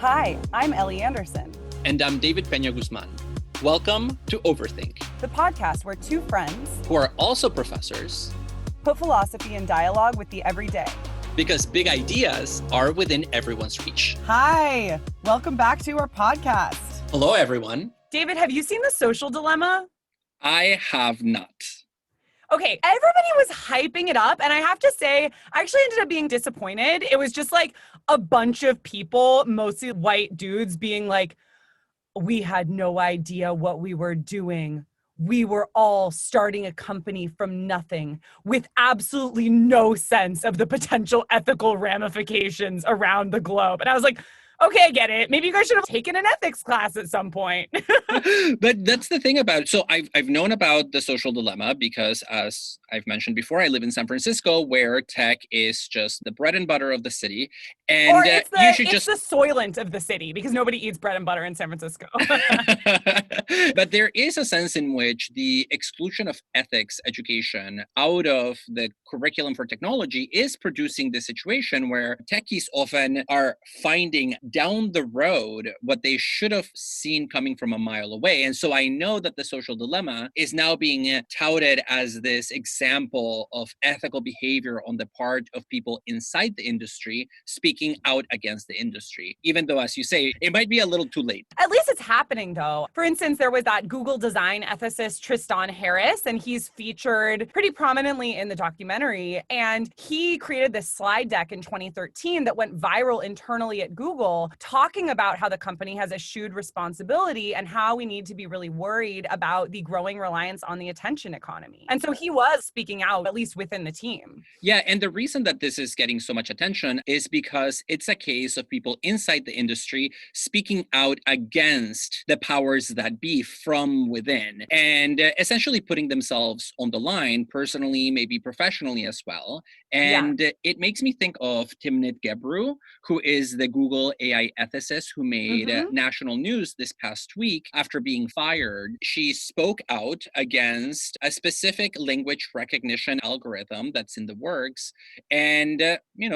Hi, I'm Ellie Anderson. And I'm David Peña-Guzmán. Welcome to Overthink, The podcast where two friends who are also professors put philosophy in dialogue with the everyday. because big ideas are within everyone's reach. Hi, welcome back to our podcast. Hello, everyone. David, have you seen The Social Dilemma? I have not. Okay, everybody was hyping it up, and I have to say, I actually ended up being disappointed. It was just like a bunch of people, mostly white dudes, being like, we had no idea what we were doing. We were all starting a company from nothing with absolutely no sense of the potential ethical ramifications around the globe. And I was like, okay, I get it. Maybe you guys should have taken an ethics class at some point. But that's the thing about it. So I've known about The Social Dilemma because, as I've mentioned before, I live in San Francisco, where tech is just the bread and butter of the city. And or it's the soylent of the city, because nobody eats bread and butter in San Francisco. But there is a sense in which the exclusion of ethics education out of the curriculum for technology is producing the situation where techies often are finding down the road what they should have seen coming from a mile away. And so I know that The Social Dilemma is now being touted as this example of ethical behavior on the part of people inside the industry speaking out against the industry, even though, as you say, it might be a little too late. At least it's happening, though. For instance, there was that Google design ethicist, Tristan Harris, and he's featured pretty prominently in the documentary. And he created this slide deck in 2013 that went viral internally at Google, talking about how the company has eschewed responsibility and how we need to be really worried about the growing reliance on the attention economy. And so he was speaking out, at least within the team. Yeah, and the reason that this is getting so much attention is because it's a case of people inside the industry speaking out against the powers that be from within and essentially putting themselves on the line personally, maybe professionally as well. And it makes me think of Timnit Gebru, who is the Google AI ethicist who made national news this past week after being fired. She spoke out against a specific language recognition algorithm that's in the works. And,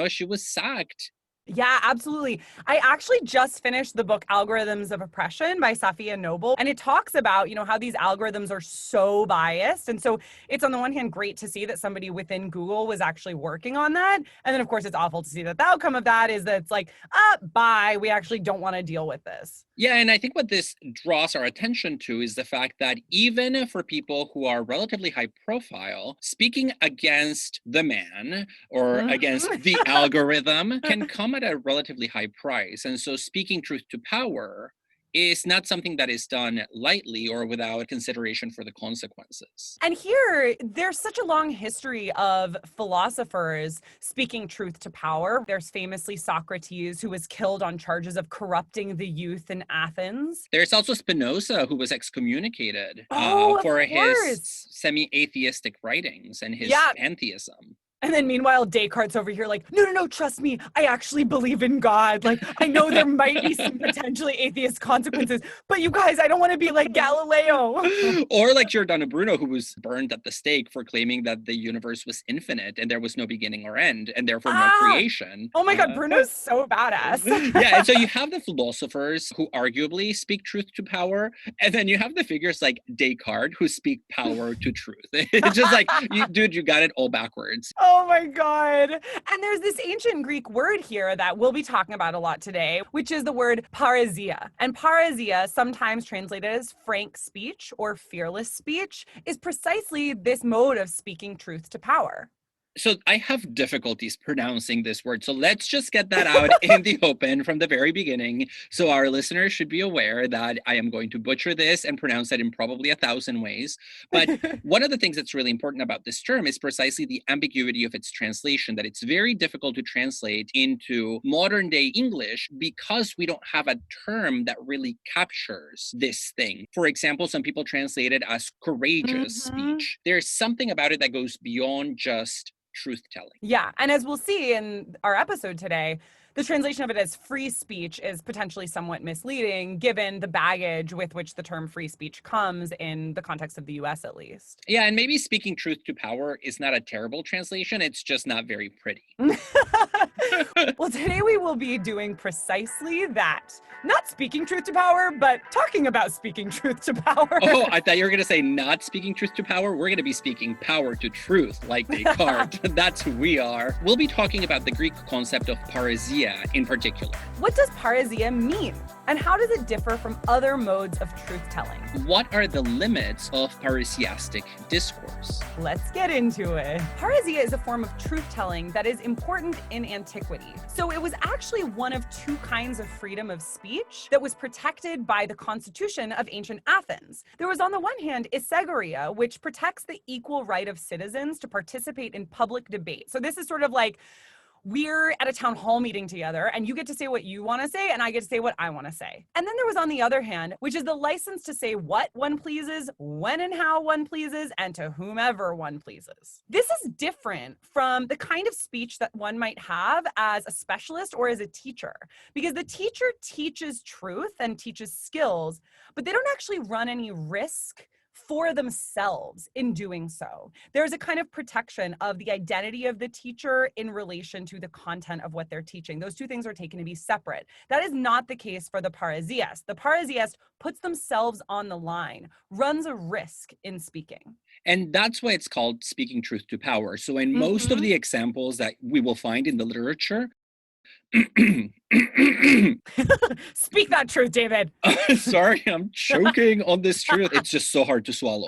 she was sacked. Yeah, absolutely. I actually just finished the book Algorithms of Oppression by Safiya Noble, and it talks about, how these algorithms are so biased. And so it's on the one hand great to see that somebody within Google was actually working on that. And then of course it's awful to see that the outcome of that is that it's like, bye, we actually don't want to deal with this. Yeah, and I think what this draws our attention to is the fact that even for people who are relatively high profile, speaking against the man or against the algorithm can come at a relatively high price. And so speaking truth to power is not something that is done lightly or without consideration for the consequences. And here, there's such a long history of philosophers speaking truth to power. There's famously Socrates, who was killed on charges of corrupting the youth in Athens. There's also Spinoza, who was excommunicated for his semi-atheistic writings and his pantheism. And then meanwhile, Descartes over here like, no, trust me. I actually believe in God. Like, I know there might be some potentially atheist consequences, but you guys, I don't want to be like Galileo. Or like Giordano Bruno, who was burned at the stake for claiming that the universe was infinite and there was no beginning or end and therefore no creation. Oh my God, Bruno's so badass. Yeah, and so you have the philosophers who arguably speak truth to power, and then you have the figures like Descartes who speak power to truth. It's just like, dude, you got it all backwards. Oh my God. And there's this ancient Greek word here that we'll be talking about a lot today, which is the word Parrhesia. And Parasia, sometimes translated as frank speech or fearless speech, is precisely this mode of speaking truth to power. So I have difficulties pronouncing this word. So let's just get that out in the open from the very beginning. So our listeners should be aware that I am going to butcher this and pronounce it in probably 1,000 ways. But one of the things that's really important about this term is precisely the ambiguity of its translation, that it's very difficult to translate into modern day English because we don't have a term that really captures this thing. For example, some people translate it as courageous speech. There's something about it that goes beyond just truth-telling. Yeah. And as we'll see in our episode today, the translation of it as free speech is potentially somewhat misleading given the baggage with which the term free speech comes in the context of the US at least. Yeah, and maybe speaking truth to power is not a terrible translation. It's just not very pretty. Well, today we will be doing precisely that. Not speaking truth to power, but talking about speaking truth to power. Oh, I thought you were going to say not speaking truth to power. We're going to be speaking power to truth, like Descartes. That's who we are. We'll be talking about the Greek concept of Parrhesia in particular. What does Parrhesia mean? And how does it differ from other modes of truth-telling? What are the limits of parrhesiastic discourse? Let's get into it. Parrhesia is a form of truth-telling that is important in antiquity. So it was actually one of two kinds of freedom of speech that was protected by the constitution of ancient Athens. There was, on the one hand, isegoria, which protects the equal right of citizens to participate in public debate. So this is sort of like, we're at a town hall meeting together and you get to say what you want to say and I get to say what I want to say. And then there was, on the other hand, which is the license to say what one pleases, when and how one pleases, and to whomever one pleases. This is different from the kind of speech that one might have as a specialist or as a teacher, because the teacher teaches truth and teaches skills, but they don't actually run any risk for themselves in doing so. There's a kind of protection of the identity of the teacher in relation to the content of what they're teaching. Those two things are taken to be separate. That is not the case for the parrhesiast. The parrhesiast puts themselves on the line, runs a risk in speaking. And that's why it's called speaking truth to power. So in most of the examples that we will find in the literature, speak that truth, David. Sorry, I'm choking on this truth. It's just so hard to swallow.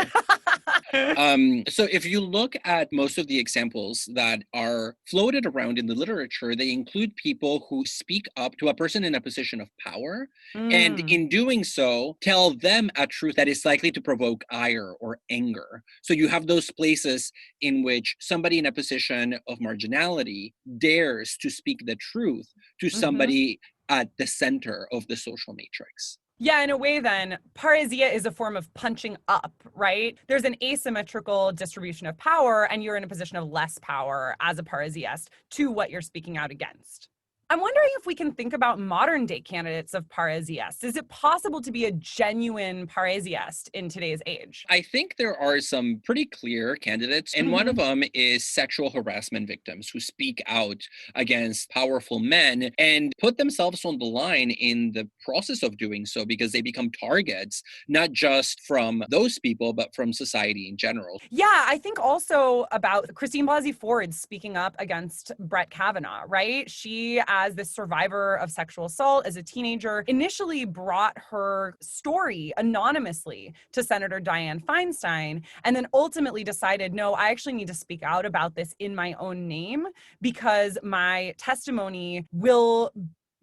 So if you look at most of the examples that are floated around in the literature, they include people who speak up to a person in a position of power, and in doing so, tell them a truth that is likely to provoke ire or anger. So you have those places in which somebody in a position of marginality dares to speak the truth to somebody at the center of the social matrix. Yeah, in a way then, parrhesia is a form of punching up, right? There's an asymmetrical distribution of power and you're in a position of less power as a parrhesiast to what you're speaking out against. I'm wondering if we can think about modern day candidates of parrhesiasts. Is it possible to be a genuine parrhesiast in today's age? I think there are some pretty clear candidates, and one of them is sexual harassment victims who speak out against powerful men and put themselves on the line in the process of doing so because they become targets, not just from those people, but from society in general. Yeah, I think also about Christine Blasey Ford speaking up against Brett Kavanaugh, right? She, as this survivor of sexual assault as a teenager, initially brought her story anonymously to Senator Dianne Feinstein, and then ultimately decided, no, I actually need to speak out about this in my own name because my testimony will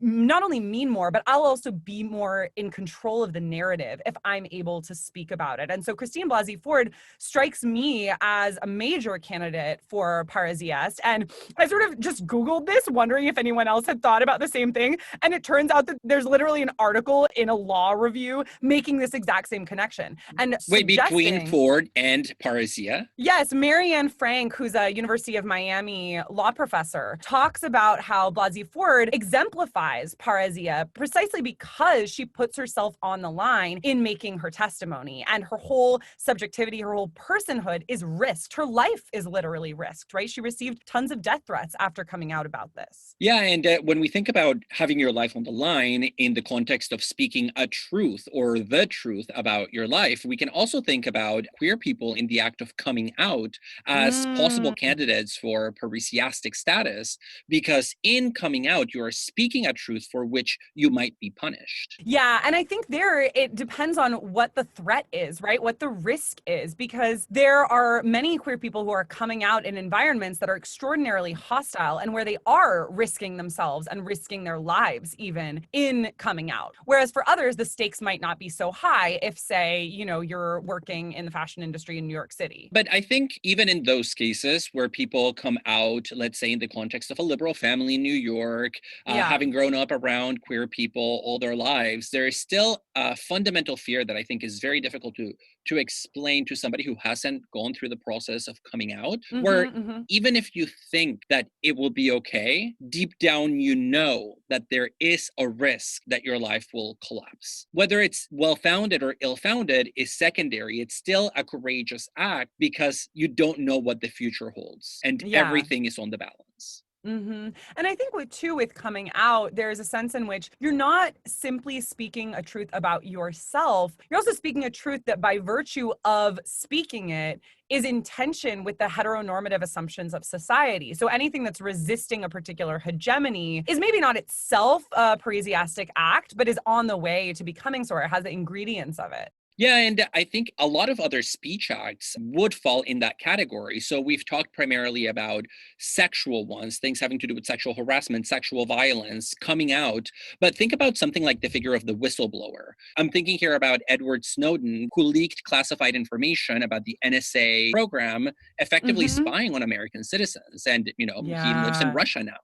not only mean more, but I'll also be more in control of the narrative if I'm able to speak about it. And so Christine Blasey Ford strikes me as a major candidate for parrhesiast. And I sort of just Googled this, wondering if anyone else had thought about the same thing. And it turns out that there's literally an article in a law review making this exact same connection. And wait, between Ford and parrhesia? Yes, Marianne Frank, who's a University of Miami law professor, talks about how Blasey Ford exemplifies parrhesia precisely because she puts herself on the line in making her testimony, and her whole subjectivity, her whole personhood is risked. Her life is literally risked, right? She received tons of death threats after coming out about this. Yeah, and when we think about having your life on the line in the context of speaking a truth or the truth about your life, we can also think about queer people in the act of coming out as possible candidates for parrhesiastic status, because in coming out, you are speaking a truth for which you might be punished. Yeah, and I think there it depends on what the threat is, right? What the risk is, because there are many queer people who are coming out in environments that are extraordinarily hostile and where they are risking themselves and risking their lives even in coming out. Whereas for others, the stakes might not be so high if, say, you know, you're working in the fashion industry in New York City. But I think even in those cases where people come out, let's say in the context of a liberal family in New York, having grown grown up around queer people all their lives, there is still a fundamental fear that I think is very difficult to explain to somebody who hasn't gone through the process of coming out, where even if you think that it will be okay, deep down you know that there is a risk that your life will collapse. Whether it's well-founded or ill-founded is secondary. It's still a courageous act because you don't know what the future holds, and everything is on the balance. And I think with coming out, there's a sense in which you're not simply speaking a truth about yourself. You're also speaking a truth that by virtue of speaking it is in tension with the heteronormative assumptions of society. So anything that's resisting a particular hegemony is maybe not itself a Parrhesiastic act, but is on the way to becoming so, or it has the ingredients of it. Yeah, and I think a lot of other speech acts would fall in that category. So we've talked primarily about sexual ones, things having to do with sexual harassment, sexual violence, coming out. But think about something like the figure of the whistleblower. I'm thinking here about Edward Snowden, who leaked classified information about the NSA program, effectively spying on American citizens. And, he lives in Russia now.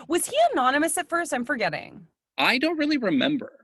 Was he anonymous at first? I'm forgetting. I don't really remember.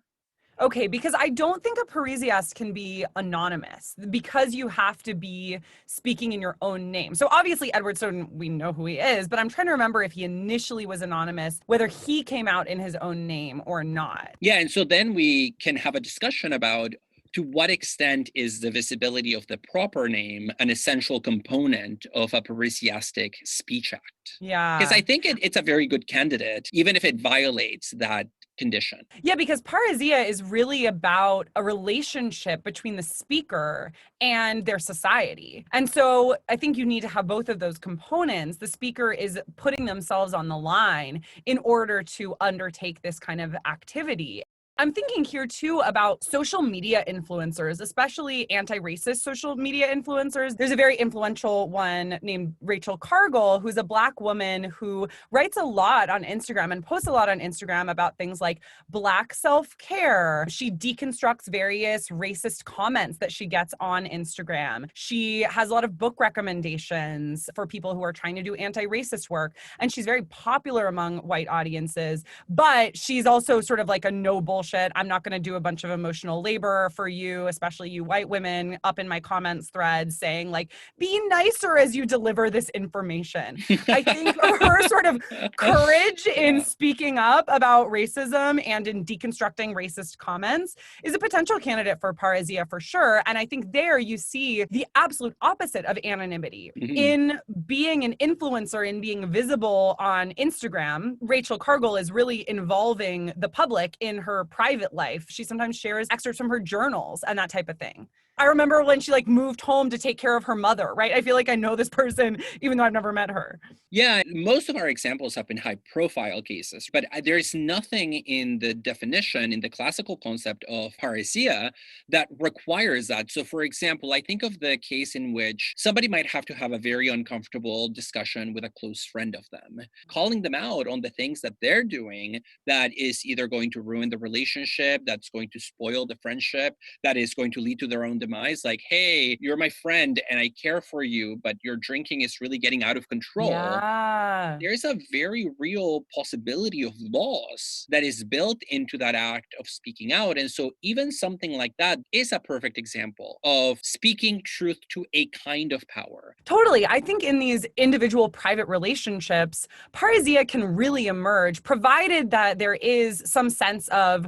Okay, because I don't think a Parrhesiast can be anonymous because you have to be speaking in your own name. So obviously Edward Snowden, we know who he is, but I'm trying to remember if he initially was anonymous, whether he came out in his own name or not. Yeah, and so then we can have a discussion about to what extent is the visibility of the proper name an essential component of a Parrhesiastic speech act? Yeah. Because I think it's a very good candidate, even if it violates that condition. Yeah, because Parrhesia is really about a relationship between the speaker and their society. And so I think you need to have both of those components. The speaker is putting themselves on the line in order to undertake this kind of activity. I'm thinking here too about social media influencers, especially anti-racist social media influencers. There's a very influential one named Rachel Cargill, who's a Black woman who writes a lot on Instagram and posts a lot on Instagram about things like Black self-care. She deconstructs various racist comments that she gets on Instagram. She has a lot of book recommendations for people who are trying to do anti-racist work. And she's very popular among white audiences, but she's also sort of like a no bullshit. I'm not going to do a bunch of emotional labor for you, especially you white women, up in my comments thread saying like, be nicer as you deliver this information. I think her sort of courage in speaking up about racism and in deconstructing racist comments is a potential candidate for Parrhesia for sure. And I think there you see the absolute opposite of anonymity. In being an influencer, in being visible on Instagram, Rachel Cargill is really involving the public in her private life. She sometimes shares excerpts from her journals and that type of thing. I remember when she moved home to take care of her mother, right? I feel like I know this person, even though I've never met her. Yeah, most of our examples have been high profile cases, but there's nothing in the definition, in the classical concept of parrhesia that requires that. So for example, I think of the case in which somebody might have to have a very uncomfortable discussion with a close friend of them, calling them out on the things that they're doing that is either going to ruin the relationship, that's going to spoil the friendship, that is going to lead to their own demise. Like, hey, you're my friend and I care for you, but your drinking is really getting out of control. Yeah. There's a very real possibility of loss that is built into that act of speaking out. And so even something like that is a perfect example of speaking truth to a kind of power. Totally. I think in these individual private relationships, parrhesia can really emerge, provided that there is some sense of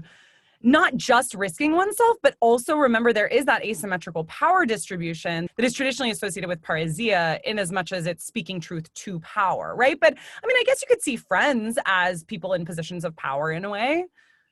not just risking oneself, but also remember there is that asymmetrical power distribution that is traditionally associated with parrhesia in as much as it's speaking truth to power, right? But I mean, I guess you could see friends as people in positions of power in a way.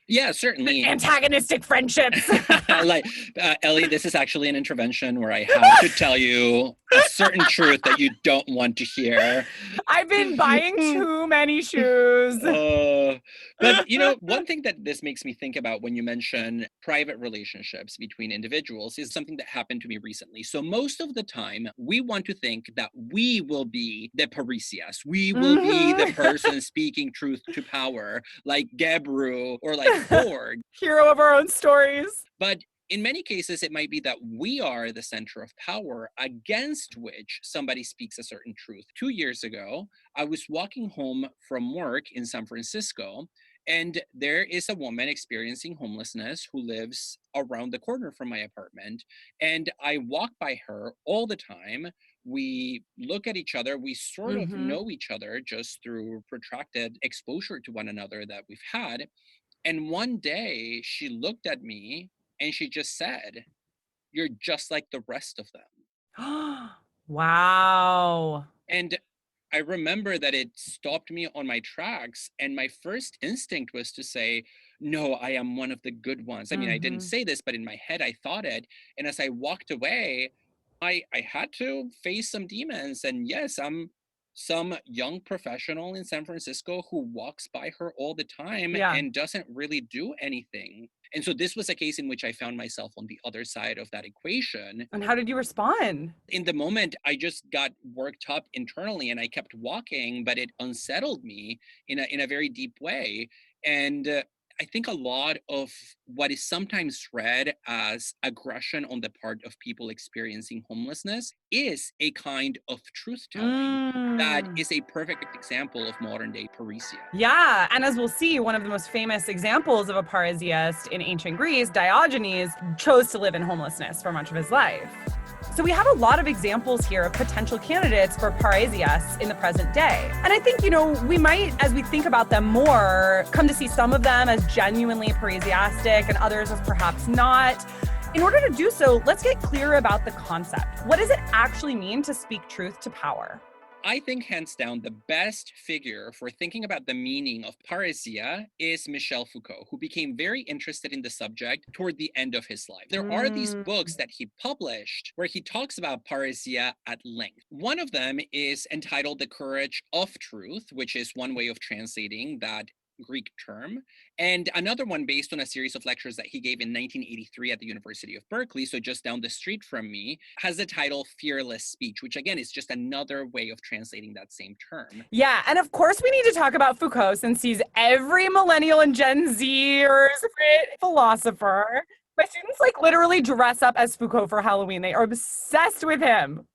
Yeah, certainly. Antagonistic friendships. Ellie, this is actually an intervention where I have to tell you a certain truth that you don't want to hear. I've been buying too many shoes. But, one thing that this makes me think about when you mention private relationships between individuals is something that happened to me recently. So most of the time, we want to think that we will be the Parrhesias. We will be the person speaking truth to power, like Gebru or like Ford. Hero of our own stories. But in many cases, it might be that we are the center of power against which somebody speaks a certain truth. 2 years ago, I was walking home from work in San Francisco, And there is a woman experiencing homelessness who lives around the corner from my apartment. And I walk by her all the time. We look at each other. We sort of know each other just through protracted exposure to one another that we've had. And one day she looked at me and she just said, "You're just like the rest of them." Wow. And I remember that it stopped me on my tracks. And my first instinct was to say, no, I am one of the good ones. I mean, I didn't say this, but in my head, I thought it. And as I walked away, I had to face some demons. And yes, I'm some young professional in San Francisco who walks by her all the time and doesn't really do anything. And so this was a case in which I found myself on the other side of that equation. And how did you respond? In the moment, I just got worked up internally and I kept walking, but it unsettled me in a very deep way. And I think a lot of what is sometimes read as aggression on the part of people experiencing homelessness is a kind of truth-telling that is a perfect example of modern day Parrhesia. Yeah, and as we'll see, one of the most famous examples of a Parrhesiast in ancient Greece, Diogenes, chose to live in homelessness for much of his life. So we have a lot of examples here of potential candidates for Parrhesiasts in the present day. And I think, we might, as we think about them more, come to see some of them as genuinely Parrhesiastic and others as perhaps not. In order to do so, let's get clear about the concept. What does it actually mean to speak truth to power? I think hands down the best figure for thinking about the meaning of Parrhesia is Michel Foucault, who became very interested in the subject toward the end of his life. There are these books that he published where he talks about Parrhesia at length. One of them is entitled The Courage of Truth, which is one way of translating that Greek term, and another one based on a series of lectures that he gave in 1983 at the University of Berkeley, so just down the street from me, has the title Fearless Speech, which again is just another way of translating that same term. Yeah, and of course we need to talk about Foucault since he's every millennial and Gen Zer's favorite philosopher. My students literally dress up as Foucault for Halloween. They are obsessed with him.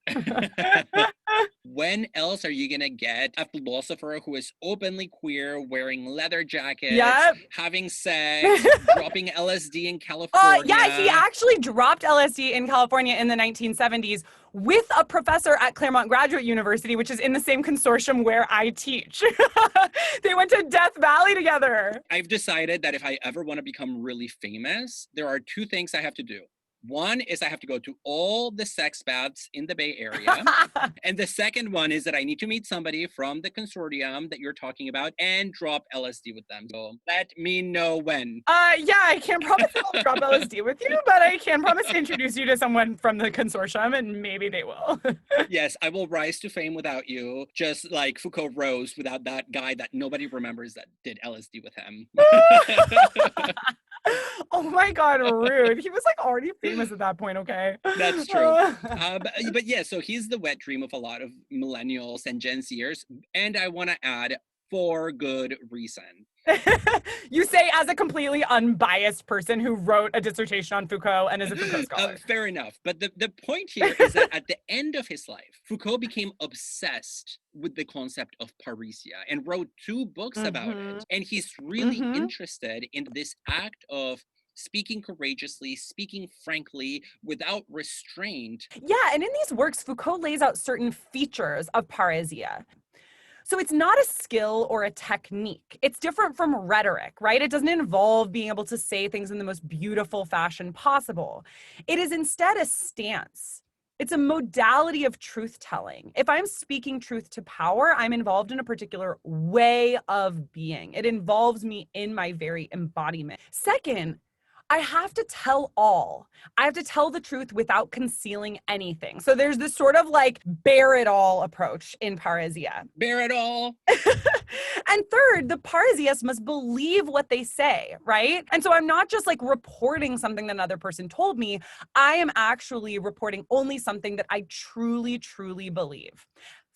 When else are you going to get a philosopher who is openly queer, wearing leather jackets, having sex, dropping LSD in California? Yeah, he actually dropped LSD in California in the 1970s with a professor at Claremont Graduate University, which is in the same consortium where I teach. They went to Death Valley together. I've decided that if I ever want to become really famous, there are two things I have to do. One is I have to go to all the sex baths in the Bay Area. And the second one is that I need to meet somebody from the consortium that you're talking about and drop LSD with them. So let me know when. Yeah, I can't promise I'll drop LSD with you, but I can promise to introduce you to someone from the consortium and maybe they will. Yes, I will rise to fame without you, just like Foucault rose without that guy that nobody remembers that did LSD with him. Oh my God, rude. He was already famous at that point, okay? That's true. But yeah, so he's the wet dream of a lot of millennials and Gen Zers. And I want to add, for good reason. You say as a completely unbiased person who wrote a dissertation on Foucault and is a Foucault scholar. Fair enough. But the point here is that at the end of his life, Foucault became obsessed with the concept of Parrhesia and wrote 2 books about it. And he's really interested in this act of speaking courageously, speaking frankly, without restraint. Yeah, and in these works, Foucault lays out certain features of Parrhesia. So it's not a skill or a technique. It's different from rhetoric, right? It doesn't involve being able to say things in the most beautiful fashion possible. It is instead a stance. It's a modality of truth-telling. If I'm speaking truth to power, I'm involved in a particular way of being. It involves me in my very embodiment. Second, I have to tell all. I have to tell the truth without concealing anything. So there's this sort of bear it all approach in Parrhesia. Bear it all. And third, the Parrhesiasts must believe what they say, right? And so I'm not just reporting something that another person told me. I am actually reporting only something that I truly, truly believe.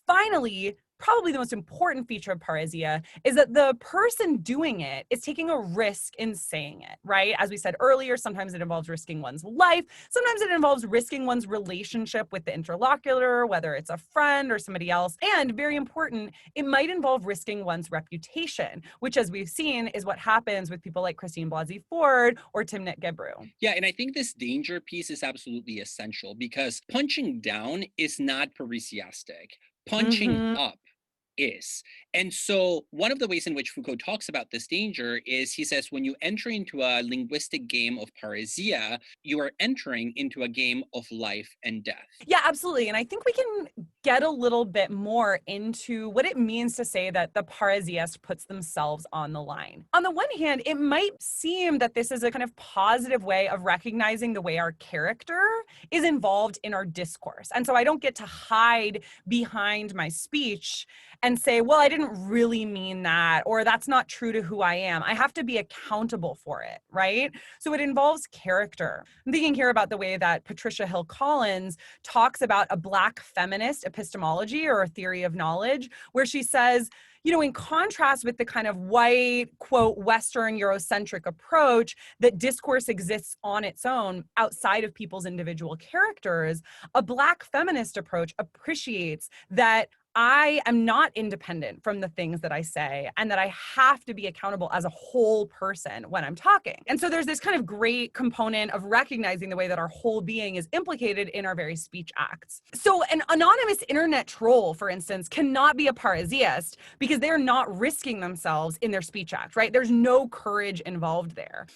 Finally, probably the most important feature of Parrhesia is that the person doing it is taking a risk in saying it, right? As we said earlier, sometimes it involves risking one's life. Sometimes it involves risking one's relationship with the interlocutor, whether it's a friend or somebody else. And very important, it might involve risking one's reputation, which, as we've seen, is what happens with people like Christine Blasey Ford or Timnit Gebru. Yeah, and I think this danger piece is absolutely essential because punching down is not Parrhesiastic. Punching up is. And so one of the ways in which Foucault talks about this danger is he says, when you enter into a linguistic game of parrhesia, you are entering into a game of life and death. Yeah, absolutely. And I think we can get a little bit more into what it means to say that the parrhesiast puts themselves on the line. On the one hand, it might seem that this is a kind of positive way of recognizing the way our character is involved in our discourse. And so I don't get to hide behind my speech and say, well, I didn't really mean that, or that's not true to who I am. I have to be accountable for it, right? So it involves character. I'm thinking here about the way that Patricia Hill Collins talks about a Black feminist epistemology or a theory of knowledge, where she says, you know, in contrast with the kind of white, quote, Western Eurocentric approach that discourse exists on its own outside of people's individual characters, a Black feminist approach appreciates that I am not independent from the things that I say and that I have to be accountable as a whole person when I'm talking. And so there's this kind of great component of recognizing the way that our whole being is implicated in our very speech acts. So an anonymous internet troll, for instance, cannot be a parrhesiast because they're not risking themselves in their speech act, right? There's no courage involved there.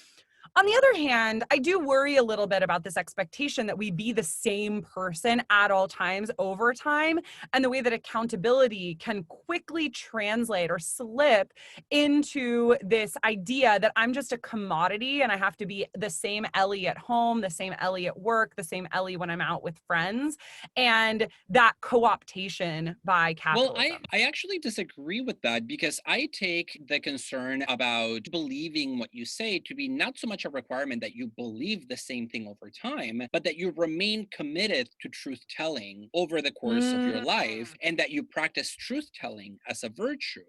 On the other hand, I do worry a little bit about this expectation that we be the same person at all times over time, and the way that accountability can quickly translate or slip into this idea that I'm just a commodity and I have to be the same Ellie at home, the same Ellie at work, the same Ellie when I'm out with friends, and that co-optation by capitalism. Well, I actually disagree with that because I take the concern about believing what you say to be not so much a requirement that you believe the same thing over time, but that you remain committed to truth telling over the course of your life and that you practice truth telling as a virtue.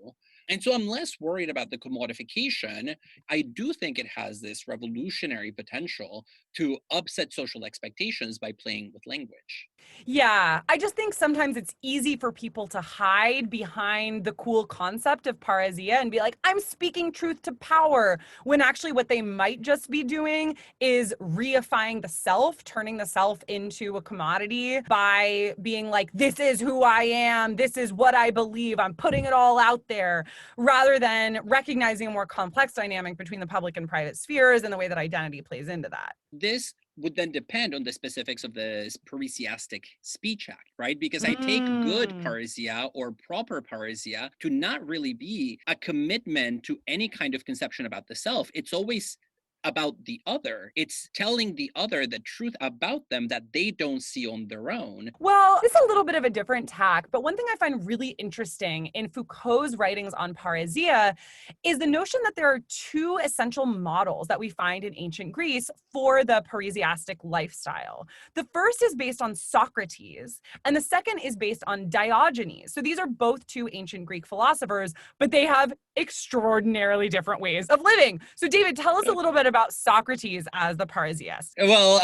And so I'm less worried about the commodification. I do think it has this revolutionary potential to upset social expectations by playing with language. Yeah, I just think sometimes it's easy for people to hide behind the cool concept of parrhesia and be like, I'm speaking truth to power, when actually what they might just be doing is reifying the self, turning the self into a commodity by being like, this is who I am, this is what I believe, I'm putting it all out there, rather than recognizing a more complex dynamic between the public and private spheres and the way that identity plays into that. This would then depend on the specifics of the parrhesiastic speech act, right? Because I take good parrhesia or proper parrhesia to not really be a commitment to any kind of conception about the self. It's always about the other. It's telling the other the truth about them that they don't see on their own. Well, it's a little bit of a different tack, but one thing I find really interesting in Foucault's writings on parrhesia is the notion that there are two essential models that we find in ancient Greece for the parrhesiastic lifestyle. The first is based on Socrates, and the second is based on Diogenes. So these are both two ancient Greek philosophers, but they have extraordinarily different ways of living. So David, tell us a little bit about Socrates as the parrhesiast. Well,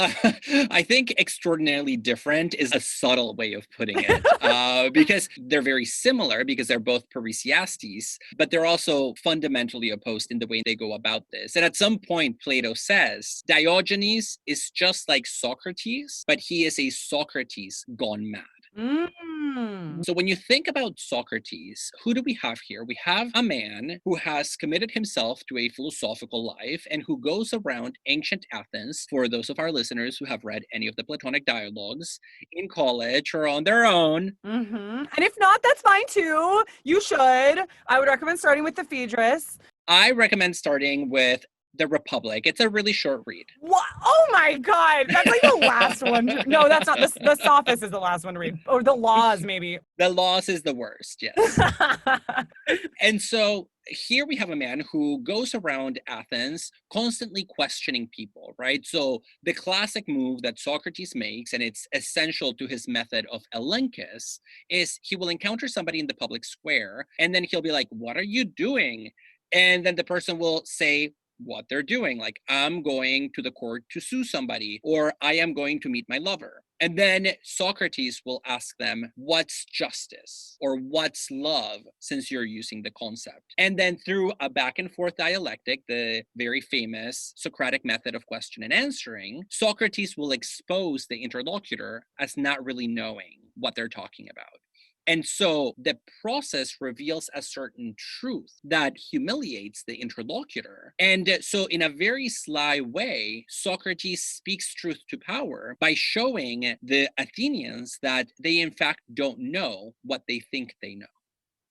I think extraordinarily different is a subtle way of putting it, because they're very similar because they're both parrhesiastes, but they're also fundamentally opposed in the way they go about this. And at some point, Plato says Diogenes is just like Socrates, but he is a Socrates gone mad. So when you think about Socrates, who do we have here? We have a man who has committed himself to a philosophical life and who goes around ancient Athens, for those of our listeners who have read any of the Platonic dialogues in college or on their own. And if not, that's fine too. You should. I would recommend starting with the Phaedrus. I recommend starting with The Republic. It's a really short read. What? Oh my God. That's like the last one. No, that's not. The Sophist is the last one to read. Or the Laws, maybe. The Laws is the worst, yes. And so here we have a man who goes around Athens constantly questioning people, right? So the classic move that Socrates makes, and it's essential to his method of elenchus, is he will encounter somebody in the public square, and then he'll be like, "What are you doing?" And then the person will say what they're doing, like, "I'm going to the court to sue somebody," or "I am going to meet my lover." And then Socrates will ask them, "What's justice?" or "What's love?" since you're using the concept. And then through a back and forth dialectic, the very famous Socratic method of question and answering, Socrates will expose the interlocutor as not really knowing what they're talking about. And so the process reveals a certain truth that humiliates the interlocutor. And so in a very sly way, Socrates speaks truth to power by showing the Athenians that they in fact don't know what they think they know.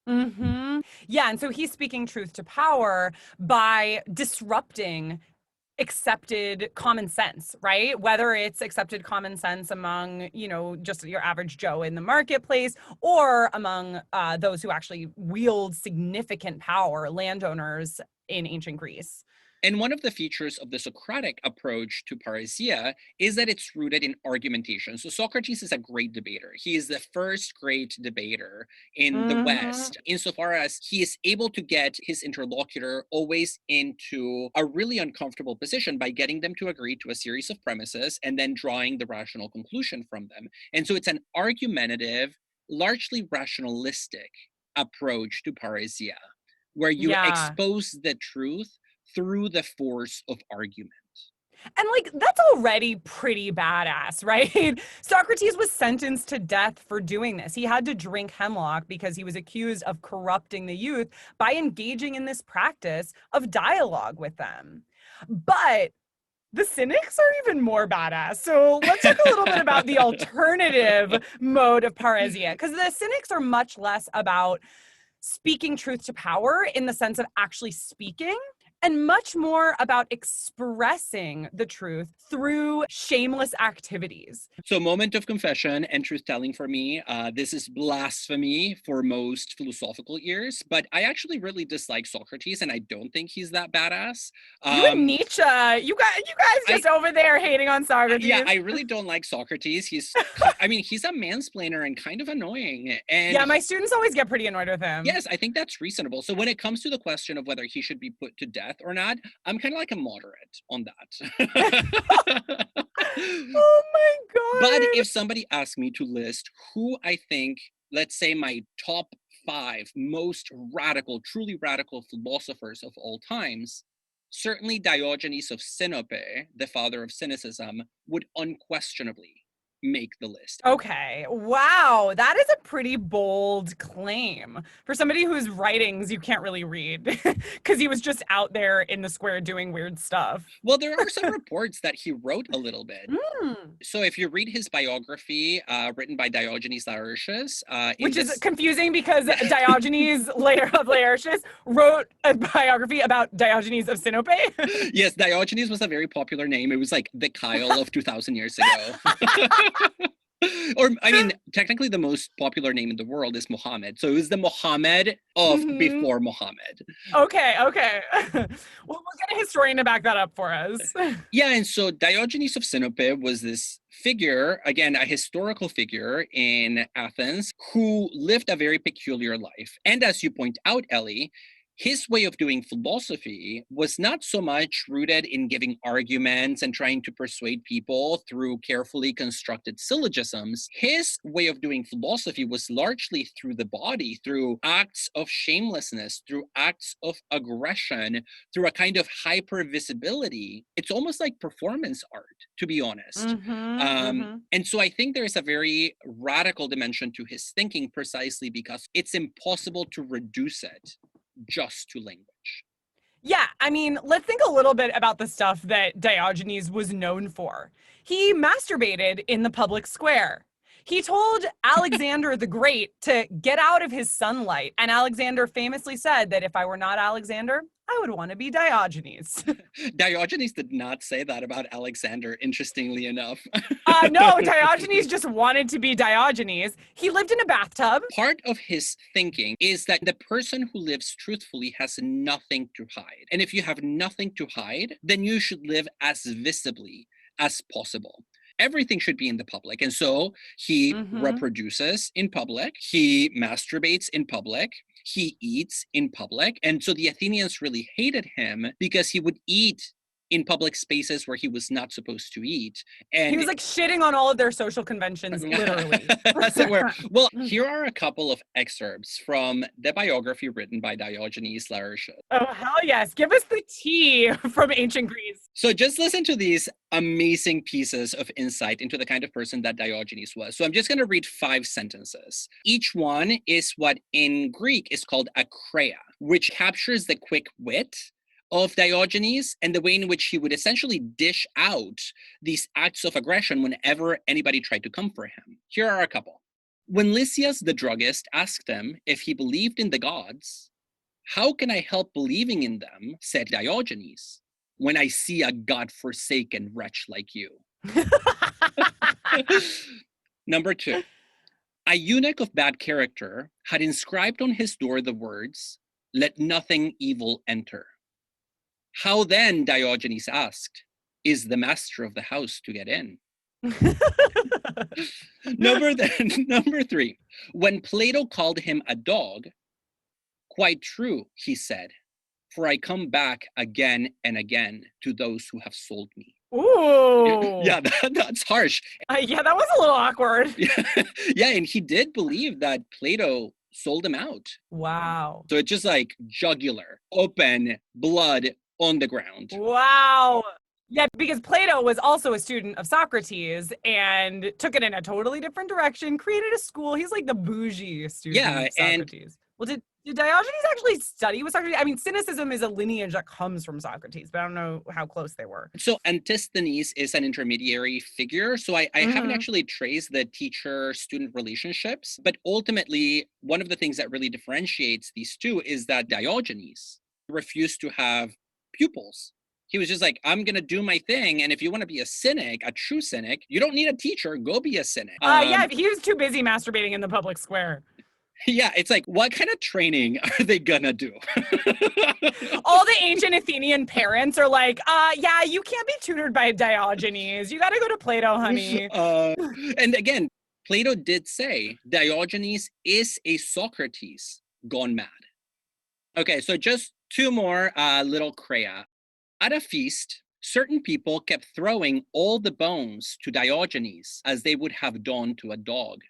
Mm-hmm. Yeah, and so he's speaking truth to power by disrupting accepted common sense, right? Whether it's accepted common sense among, just your average Joe in the marketplace, or among those who actually wield significant power, landowners in ancient Greece. And one of the features of the Socratic approach to Parrhesia is that it's rooted in argumentation. So Socrates is a great debater. He is the first great debater in the West, insofar as he is able to get his interlocutor always into a really uncomfortable position by getting them to agree to a series of premises and then drawing the rational conclusion from them. And so it's an argumentative, largely rationalistic approach to Parrhesia, where you expose the truth through the force of argument. And that's already pretty badass, right? Socrates was sentenced to death for doing this. He had to drink hemlock because he was accused of corrupting the youth by engaging in this practice of dialogue with them. But the Cynics are even more badass. So let's talk a little bit about the alternative mode of Parrhesia, because the Cynics are much less about speaking truth to power in the sense of actually speaking, and much more about expressing the truth through shameless activities. So, moment of confession and truth-telling for me. This is blasphemy for most philosophical ears, but I actually really dislike Socrates, and I don't think he's that badass. You and Nietzsche, you guys just over there hating on Socrates. Yeah, I really don't like Socrates. He's a mansplainer and kind of annoying. And yeah, my students always get pretty annoyed with him. Yes, I think that's reasonable. So when it comes to the question of whether he should be put to death or not, I'm kind of like a moderate on that. Oh my God. But if somebody asked me to list who I think, let's say my top 5 most radical, truly radical philosophers of all times, certainly Diogenes of Sinope, the father of Cynicism, would unquestionably make the list. Okay. Wow. That is a pretty bold claim for somebody whose writings you can't really read because he was just out there in the square doing weird stuff. Well, there are some reports that he wrote a little bit. So if you read his biography written by Diogenes Laertius, which is confusing because Diogenes of Laertius wrote a biography about Diogenes of Sinope. Yes, Diogenes was a very popular name. It was like the Kyle of 2,000 years ago. Or, technically the most popular name in the world is Muhammad. So it was the Muhammad of before Muhammad. Okay. Well, we'll get a historian to back that up for us. Yeah, and so Diogenes of Sinope was this figure, again, a historical figure in Athens who lived a very peculiar life. And as you point out, Ellie, his way of doing philosophy was not so much rooted in giving arguments and trying to persuade people through carefully constructed syllogisms. His way of doing philosophy was largely through the body, through acts of shamelessness, through acts of aggression, through a kind of hypervisibility. It's almost like performance art, to be honest. And so I think there is a very radical dimension to his thinking precisely because it's impossible to reduce it just to language. Yeah, let's think a little bit about the stuff that Diogenes was known for. He masturbated in the public square. He told Alexander the Great to get out of his sunlight. And Alexander famously said that if I were not Alexander, I would want to be Diogenes. Diogenes did not say that about Alexander, interestingly enough. No, Diogenes just wanted to be Diogenes. He lived in a bathtub. Part of his thinking is that the person who lives truthfully has nothing to hide. And if you have nothing to hide, then you should live as visibly as possible. Everything should be in the public. And so he reproduces in public, he masturbates in public, he eats in public. And so the Athenians really hated him because he would eat in public spaces where he was not supposed to eat. And he was like shitting on all of their social conventions, literally. As it were. Well, here are a couple of excerpts from the biography written by Diogenes Laertius. Oh, hell yes. Give us the tea from ancient Greece. So just listen to these amazing pieces of insight into the kind of person that Diogenes was. So I'm just going to read 5 sentences. Each one is what in Greek is called akreia, which captures the quick wit of Diogenes and the way in which he would essentially dish out these acts of aggression whenever anybody tried to come for him. Here are a couple. When Lysias the druggist asked him if he believed in the gods, "How can I help believing in them," said Diogenes, "when I see a God-forsaken wretch like you?" Number 2. A eunuch of bad character had inscribed on his door the words, "Let nothing evil enter." How then, Diogenes asked, is the master of the house to get in? Number 3, when Plato called him a dog, "Quite true," he said, "for I come back again and again to those who have sold me." Ooh. Yeah, that's harsh. Yeah, that was a little awkward. Yeah, and he did believe that Plato sold him out. Wow. So it's just like jugular, open, blood on the ground. Wow. Yeah, because Plato was also a student of Socrates and took it in a totally different direction, created a school. He's like the bougie student of Socrates. Well, did Diogenes actually study with Socrates? I mean, Cynicism is a lineage that comes from Socrates, but I don't know how close they were. So Antisthenes is an intermediary figure. So I haven't actually traced the teacher-student relationships, but ultimately, one of the things that really differentiates these two is that Diogenes refused to have pupils. He was just like, I'm going to do my thing. And if you want to be a cynic, a true cynic, you don't need a teacher. Go be a cynic. Yeah, he was too busy masturbating in the public square. Yeah, it's like, what kind of training are they going to do? All the ancient Athenian parents are like, yeah, you can't be tutored by Diogenes. You got to go to Plato, honey. And again, Plato did say Diogenes is a Socrates gone mad. Okay, so just 2 more little crea. At a feast, certain people kept throwing all the bones to Diogenes as they would have done to a dog.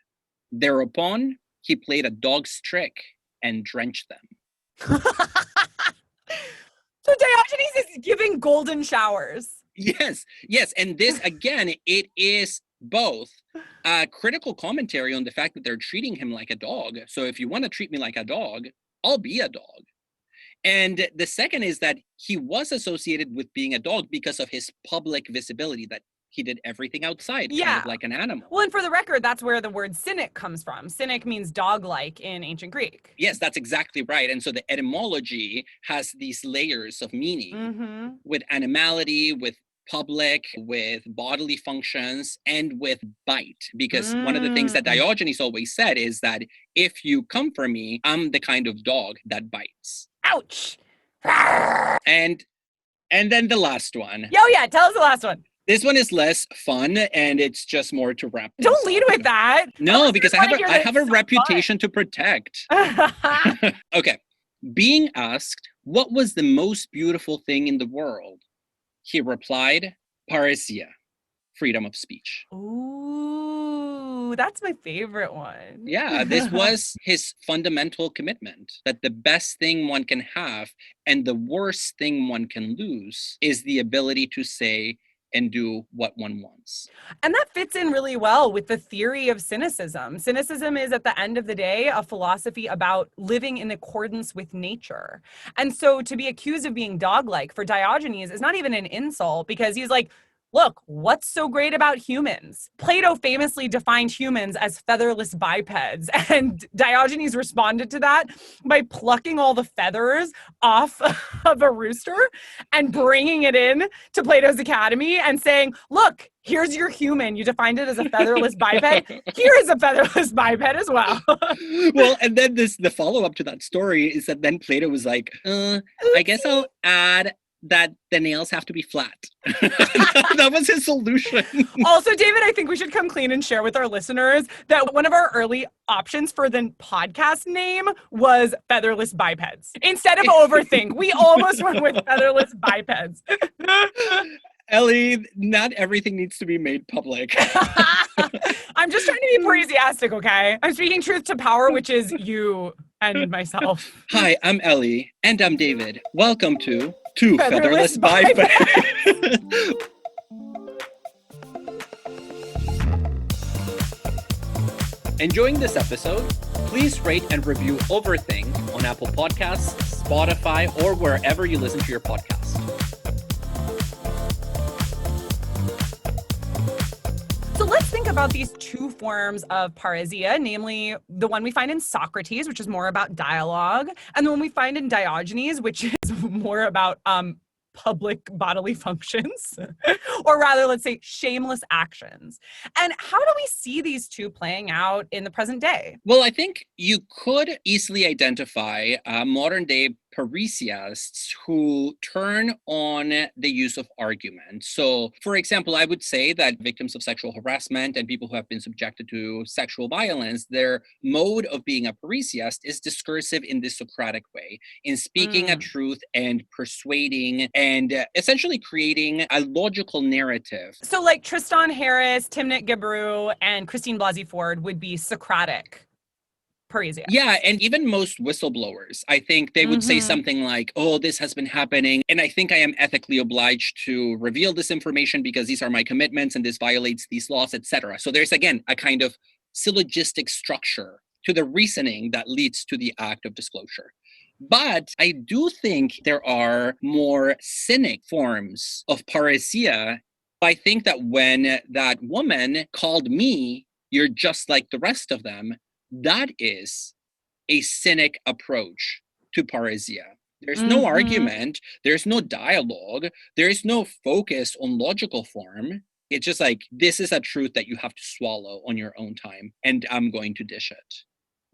Thereupon, he played a dog's trick and drenched them. So Diogenes is giving golden showers. Yes. And this, again, it is both a critical commentary on the fact that they're treating him like a dog. So if you want to treat me like a dog, I'll be a dog. And the second is that he was associated with being a dog because of his public visibility, that he did everything outside, kind of like an animal. Well, and for the record, that's where the word cynic comes from. Cynic means dog-like in ancient Greek. Yes, that's exactly right. And so the etymology has these layers of meaning with animality, with public, with bodily functions, and with bite. Because one of the things that Diogenes always said is that if you come for me, I'm the kind of dog that bites. Ouch. And then the last one. Yo, yeah, tell us the last one. This one is less fun, and it's just more to wrap. Don't lead with that. No, because I have a reputation to protect. Okay. Being asked, what was the most beautiful thing in the world? He replied, Parrhesia, freedom of speech. Ooh, that's my favorite one. Yeah, this was his fundamental commitment, that the best thing one can have and the worst thing one can lose is the ability to say and do what one wants. And that fits in really well with the theory of cynicism. Cynicism is, at the end of the day, a philosophy about living in accordance with nature. And so to be accused of being dog-like for Diogenes is not even an insult, because he's like, look, what's so great about humans? Plato famously defined humans as featherless bipeds, and Diogenes responded to that by plucking all the feathers off of a rooster and bringing it in to Plato's Academy and saying, look, here's your human. You defined it as a featherless biped. Here is a featherless biped as well. Well, and then the follow-up to that story is that then Plato was like, I guess I'll add that the nails have to be flat. That was his solution. Also, David, I think we should come clean and share with our listeners that one of our early options for the podcast name was Featherless Bipeds. Instead of Overthink, we almost went with Featherless Bipeds. Ellie, not everything needs to be made public. I'm just trying to be Parrhesiastic, okay? I'm speaking truth to power, which is you and myself. Hi, I'm Ellie. And I'm David. Welcome to Two Featherless Bipeds. Enjoying this episode? Please rate and review Overthink on Apple Podcasts, Spotify, or wherever you listen to your podcast. So let's think about these two forms of parrhesia, namely the one we find in Socrates, which is more about dialogue, and the one we find in Diogenes, which is more about public bodily functions, or rather, let's say, shameless actions. And how do we see these two playing out in the present day? Well, I think you could easily identify modern day Parrhesiasts who turn on the use of argument. So, for example, I would say that victims of sexual harassment and people who have been subjected to sexual violence, their mode of being a Parrhesiast is discursive in the Socratic way, in speaking a truth and persuading and essentially creating a logical narrative. So like Tristan Harris, Timnit Gebru, and Christine Blasey Ford would be Socratic Parrhesia. Yeah, and even most whistleblowers, I think they would say something like, oh, this has been happening, and I think I am ethically obliged to reveal this information because these are my commitments and this violates these laws, etc. So there's, again, a kind of syllogistic structure to the reasoning that leads to the act of disclosure. But I do think there are more cynic forms of parrhesia. I think that when that woman called me, you're just like the rest of them, that is a cynic approach to parrhesia. There's no argument, there's no dialogue, there's no focus on logical form. It's just like, this is a truth that you have to swallow on your own time, and I'm going to dish it.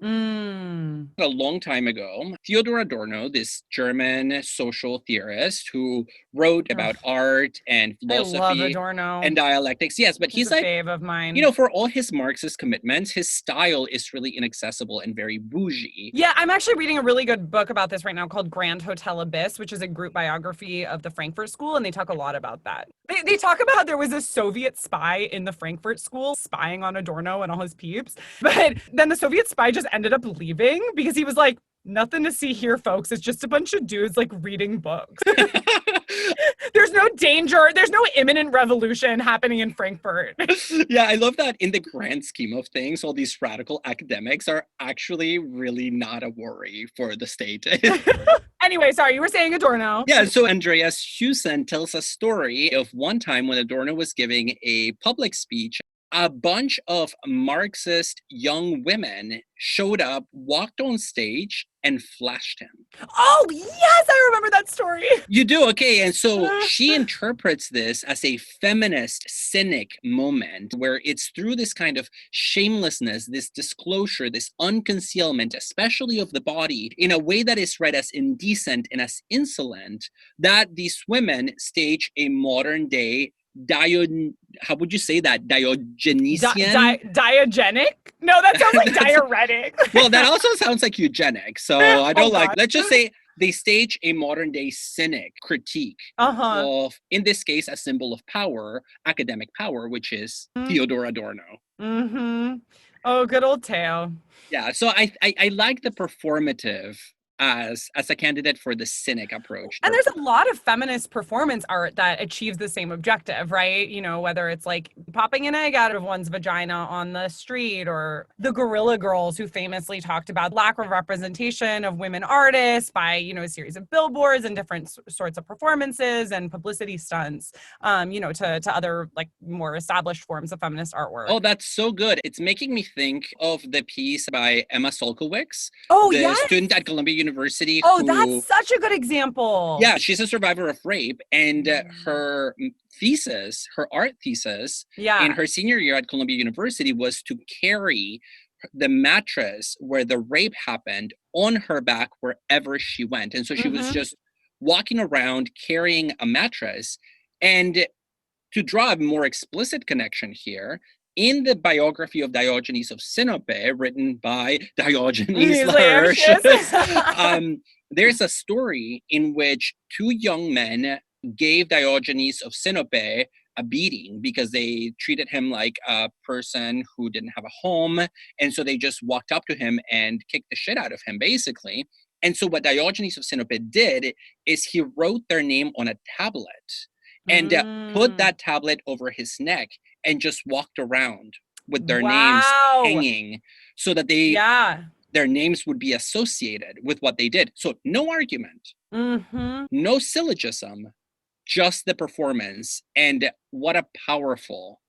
A long time ago, Theodor Adorno, this German social theorist who wrote about art and philosophy I love Adorno. And dialectics. Yes, but he's like, fave of mine. You know, for all his Marxist commitments, his style is really inaccessible and very bougie. Yeah, I'm actually reading a really good book about this right now called Grand Hotel Abyss, which is a group biography of the Frankfurt School, and they talk a lot about that. They talk about how there was a Soviet spy in the Frankfurt School spying on Adorno and all his peeps, but then the Soviet spy just ended up leaving because he was like, nothing to see here, folks. It's just a bunch of dudes like reading books. There's no danger. There's no imminent revolution happening in Frankfurt. Yeah, I love that in the grand scheme of things, all these radical academics are actually really not a worry for the state. Anyway, sorry, you were saying Adorno. Yeah, so Andreas Huyssen tells a story of one time when Adorno was giving a public speech. A bunch of Marxist young women showed up, walked on stage, and flashed him. Oh, yes, I remember that story. You do? Okay. And so she interprets this as a feminist cynic moment where it's through this kind of shamelessness, this disclosure, this unconcealment, especially of the body, in a way that is read as indecent and as insolent, that these women stage a modern day how would you say that? Diogenesian? Diogenic? No, that sounds like diuretic. Well, that also sounds like eugenic. So I don't let's just say they stage a modern day cynic critique of, in this case, a symbol of power, academic power, which is Theodor Adorno. Oh, good old Teo. Yeah, so I like the performative as a candidate for the cynic approach. And there's a lot of feminist performance art that achieves the same objective, right? You know, whether it's like popping an egg out of one's vagina on the street, or the Guerrilla Girls, who famously talked about lack of representation of women artists by, you know, a series of billboards and different sorts of performances and publicity stunts, you know, to other like more established forms of feminist artwork. Oh, that's so good. It's making me think of the piece by Emma Sulkowicz, the student at Columbia University. That's such a good example. Yeah, she's a survivor of rape, and her thesis, her art thesis in her senior year at Columbia University was to carry the mattress where the rape happened on her back wherever she went. And so she was just walking around carrying a mattress. And to draw a more explicit connection here, in the biography of Diogenes of Sinope, written by Diogenes Laertius, there's a story in which two young men gave Diogenes of Sinope a beating because they treated him like a person who didn't have a home. And so they just walked up to him and kicked the shit out of him, basically. And so what Diogenes of Sinope did is he wrote their name on a tablet and put that tablet over his neck and just walked around with their names hanging so that their names would be associated with what they did. So no argument, no syllogism, just the performance. And what a powerful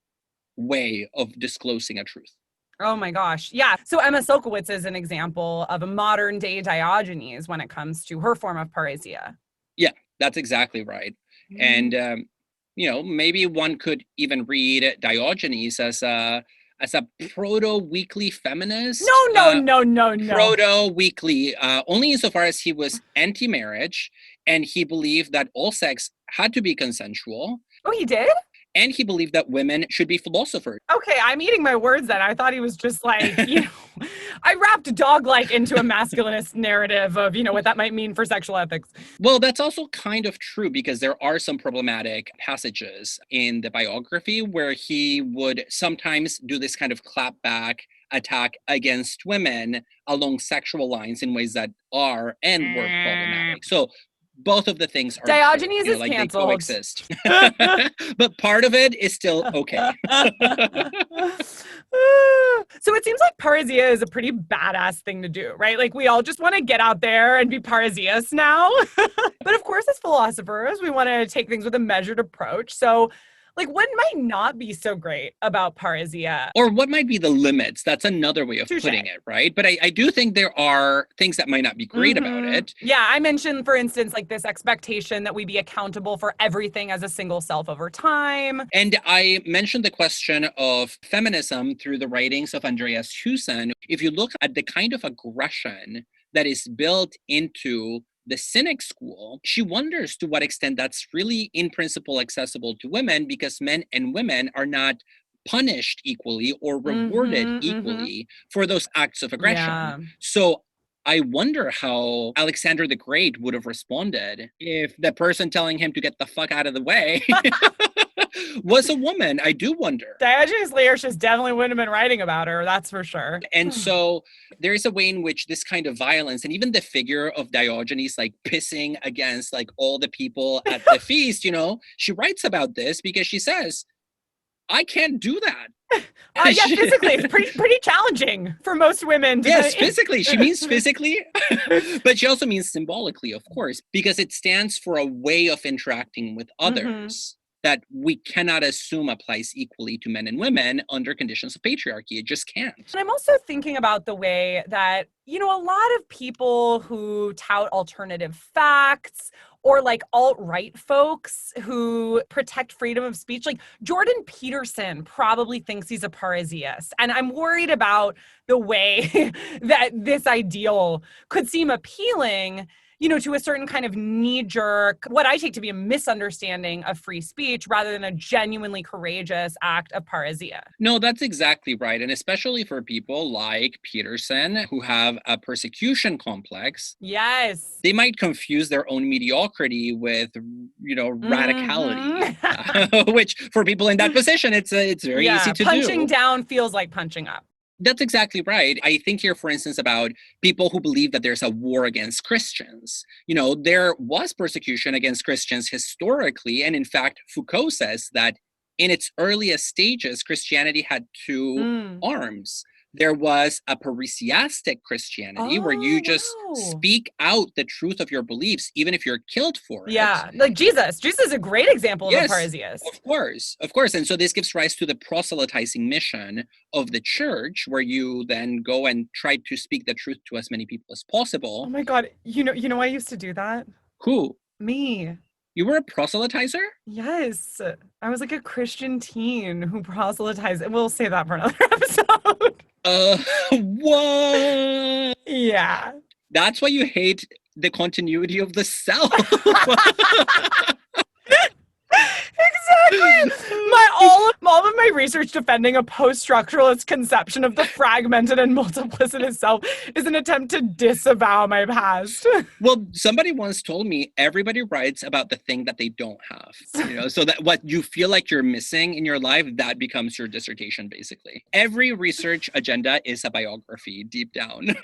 way of disclosing a truth. Oh my gosh. Yeah. So Emma Sulkowicz is an example of a modern day Diogenes when it comes to her form of Parrhesia. Yeah, that's exactly right. And, you know, maybe one could even read Diogenes as a proto-weekly feminist. No. Proto-weekly, only insofar as he was anti-marriage and he believed that all sex had to be consensual. Oh, he did? And he believed that women should be philosophers. Okay, I'm eating my words then. I thought he was just like, you know, I wrapped dog-like into a masculinist narrative of, you know, what that might mean for sexual ethics. Well, that's also kind of true because there are some problematic passages in the biography where he would sometimes do this kind of clapback attack against women along sexual lines in ways that are and were problematic. So both of the things are Diogenes true, is like canceled. They coexist. But part of it is still okay. So it seems like Parrhesia is a pretty badass thing to do, right? Like we all just want to get out there and be Parrhesias now. But of course, as philosophers, we want to take things with a measured approach. So like what might not be so great about Parrhesia? Or what might be the limits? That's another way of putting it, right? But I do think there are things that might not be great about it. Yeah, I mentioned, for instance, like this expectation that we be accountable for everything as a single self over time. And I mentioned the question of feminism through the writings of Andreas Huyssen. If you look at the kind of aggression that is built into the Cynic school, she wonders to what extent that's really in principle accessible to women because men and women are not punished equally or rewarded equally for those acts of aggression. Yeah. So I wonder how Alexander the Great would have responded if the person telling him to get the fuck out of the way was a woman. I do wonder. Diogenes Laertius definitely wouldn't have been writing about her, that's for sure. And so there is a way in which this kind of violence and even the figure of Diogenes like pissing against like all the people at the feast, you know, she writes about this because she says, I can't do that. Yeah, physically, it's pretty challenging for most women. Yes, physically. She means physically, but she also means symbolically, of course, because it stands for a way of interacting with others that we cannot assume applies equally to men and women under conditions of patriarchy. It just can't. And I'm also thinking about the way that, you know, a lot of people who tout alternative facts or like alt-right folks who protect freedom of speech, like Jordan Peterson probably thinks he's a Parrhesiast. And I'm worried about the way that this ideal could seem appealing, you know, to a certain kind of knee-jerk, what I take to be a misunderstanding of free speech rather than a genuinely courageous act of Parrhesia. No, that's exactly right. And especially for people like Peterson who have a persecution complex. Yes. They might confuse their own mediocrity with, you know, radicality, which for people in that position, it's very easy to do. Punching down feels like punching up. That's exactly right. I think here, for instance, about people who believe that there's a war against Christians. There was persecution against Christians historically. And in fact, Foucault says that in its earliest stages, Christianity had two Mm. arms. There was a Parrhesiastic Christianity where you just Oh, wow. speak out the truth of your beliefs, even if you're killed for it. Yeah, like Jesus. Jesus is a great example of a Yes, Parrhesiast. of course, of course. And so this gives rise to the proselytizing mission of the church, where you then go and try to speak the truth to as many people as Oh possible. my God. I used to do that. Who? Me. You were a proselytizer? Yes. I was like a Christian teen who proselytized. We'll save that for another episode. What? Yeah. That's why you hate the continuity of the self. Exactly. All of my research defending a post-structuralist conception of the fragmented and multiplicitous self is an attempt to disavow my past. Well, somebody once told me everybody writes about the thing that they don't have, so that what you feel like you're missing in your life, that becomes your dissertation, basically. Every research agenda is a biography deep down.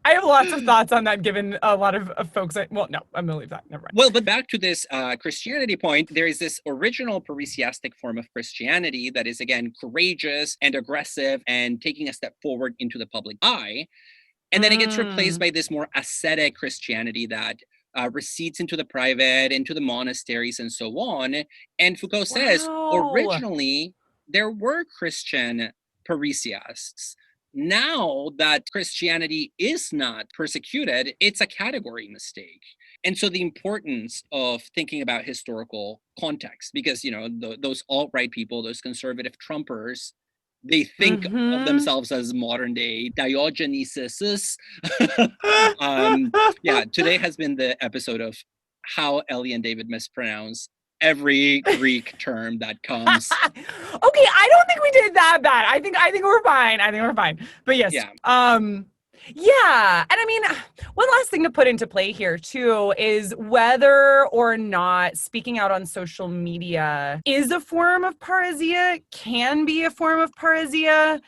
I have lots of thoughts on that, given a lot of folks. Well, no, I'm going to leave that. Never mind. Well, but back to this Christianity point, there is this original Parrhesiastic form of Christianity that is, again, courageous and aggressive and taking a step forward into the public eye. And then it gets replaced by this more ascetic Christianity that recedes into the private, into the monasteries, and so on. And Foucault says, originally, there were Christian Parrhesiasts. Now that Christianity is not persecuted, it's a category mistake. And so the importance of thinking about historical context, because, those alt-right people, those conservative Trumpers, they think of themselves as modern day Diogenes. Today has been the episode of how Ellie and David mispronounce every Greek term that comes. Okay, I don't think we did that bad. I think we're fine. But yes. Yeah. Yeah. And I mean, one last thing to put into play here too is whether or not speaking out on social media is a form of parrhesia, can be a form of parrhesia,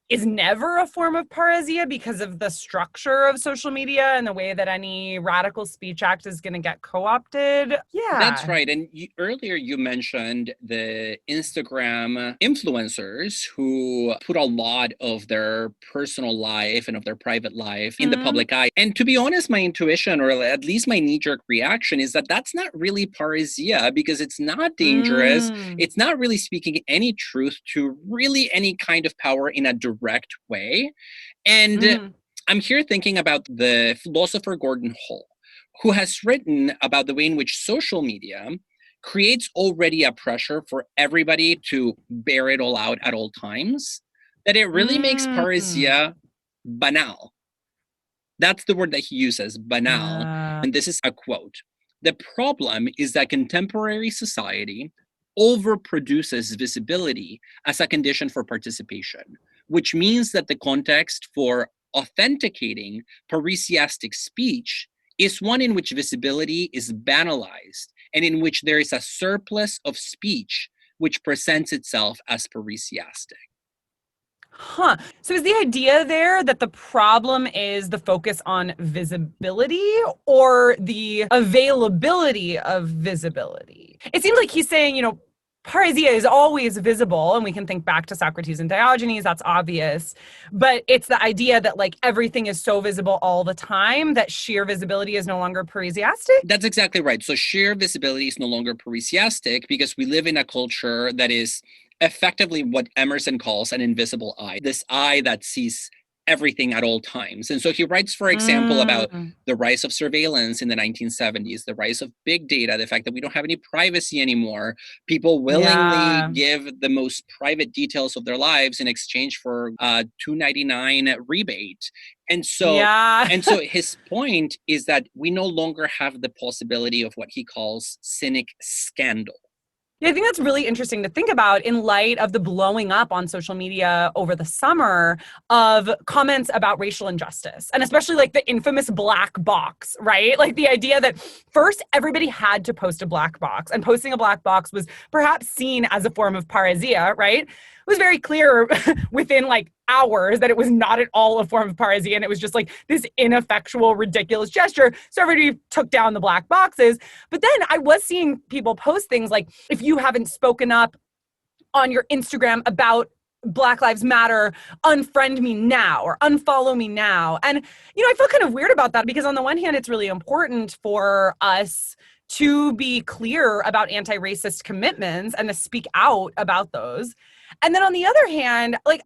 is never a form of parrhesia because of the structure of social media and the way that any radical speech act is going to get co-opted. Yeah. That's right. And earlier you mentioned the Instagram influencers who put a lot of their personal life and of their private life in the public eye. And to be honest, my intuition, or at least my knee-jerk reaction, is that that's not really parrhesia, because it's not dangerous. It's not really speaking any truth to really any kind of power in a direct way. And I'm here thinking about the philosopher Gordon Hull, who has written about the way in which social media creates already a pressure for everybody to bear it all out at all times, that it really makes parrhesia banal. That's the word that he uses, banal. And this is a quote. "The problem is that contemporary society overproduces visibility as a condition for participation, which means that the context for authenticating Parrhesiastic speech is one in which visibility is banalized and in which there is a surplus of speech which presents itself as Parrhesiastic." So is the idea there that the problem is the focus on visibility or the availability of visibility? It seems like he's saying, parrhesia is always visible, and we can think back to Socrates and Diogenes, that's obvious. But it's the idea that everything is so visible all the time that sheer visibility is no longer parrhesiastic? That's exactly right. So sheer visibility is no longer parrhesiastic because we live in a culture that is effectively what Emerson calls an invisible eye, this eye that sees everything at all times. And so he writes, for example, about the rise of surveillance in the 1970s, the rise of big data, the fact that we don't have any privacy anymore. People willingly give the most private details of their lives in exchange for a $2.99 rebate. And so his point is that we no longer have the possibility of what he calls cynic scandal. Yeah, I think that's really interesting to think about in light of the blowing up on social media over the summer of comments about racial injustice, and especially the infamous black box, right? The idea that first everybody had to post a black box, and posting a black box was perhaps seen as a form of parrhesia, right? It was very clear within hours that it was not at all a form of parrhesia, and it was just like this ineffectual, ridiculous gesture. So everybody took down the black boxes. But then I was seeing people post things like, if you haven't spoken up on your Instagram about Black Lives Matter, unfriend me now or unfollow me now. And, I feel kind of weird about that because on the one hand, it's really important for us to be clear about anti-racist commitments and to speak out about those. And then on the other hand, like,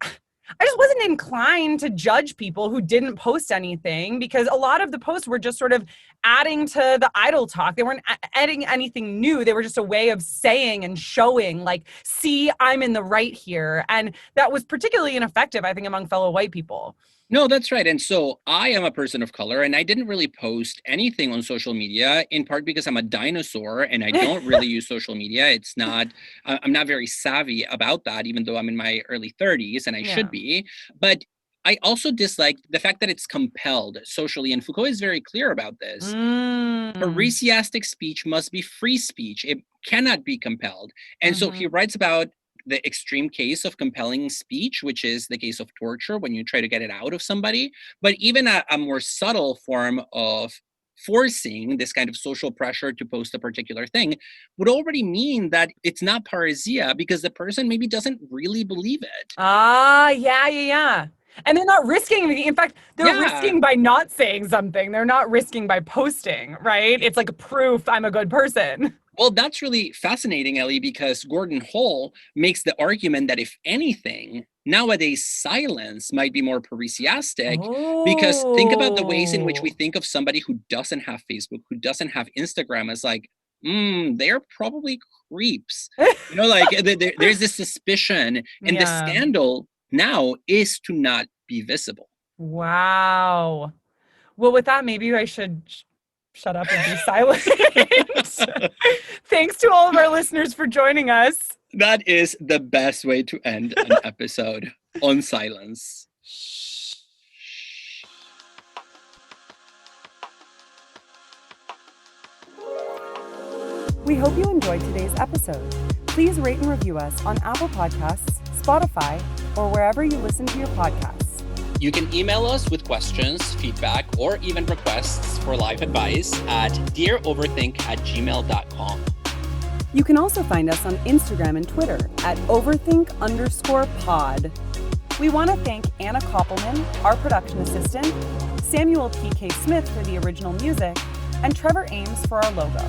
I just wasn't inclined to judge people who didn't post anything because a lot of the posts were just sort of adding to the idle talk. They weren't adding anything new. They were just a way of saying and showing, like, see, I'm in the right here. And that was particularly ineffective, I think, among fellow white people. No, that's right. And so I am a person of color, and I didn't really post anything on social media, in part because I'm a dinosaur and I don't really use social media. I'm not very savvy about that, even though I'm in my early 30s and I should be. But I also dislike the fact that it's compelled socially. And Foucault is very clear about this. Parrhesiastic speech must be free speech. It cannot be compelled. And so he writes about the extreme case of compelling speech, which is the case of torture when you try to get it out of somebody. But even a more subtle form of forcing this kind of social pressure to post a particular thing would already mean that it's not parrhesia because the person maybe doesn't really believe it. Yeah. And they're not risking anything. In fact, they're risking by not saying something. They're not risking by posting, right? It's like a proof I'm a good person. Well, that's really fascinating, Ellie, because Gordon Hall makes the argument that if anything, nowadays silence might be more parrhesiastic because think about the ways in which we think of somebody who doesn't have Facebook, who doesn't have Instagram as like, they're probably creeps. There's this suspicion, and the scandal now is to not be visible. Wow. Well, with that, maybe I should shut up and be silent. Thanks to all of our listeners for joining us. That is the best way to end an episode, on silence. We hope you enjoyed today's episode. Please rate and review us on Apple Podcasts, Spotify, or wherever you listen to your podcasts. You can email us with questions, feedback, or even requests for live advice at dearoverthink@gmail.com. You can also find us on Instagram and Twitter at overthink_pod. We want to thank Anna Koppelman, our production assistant, Samuel P.K. Smith for the original music, and Trevor Ames for our logo.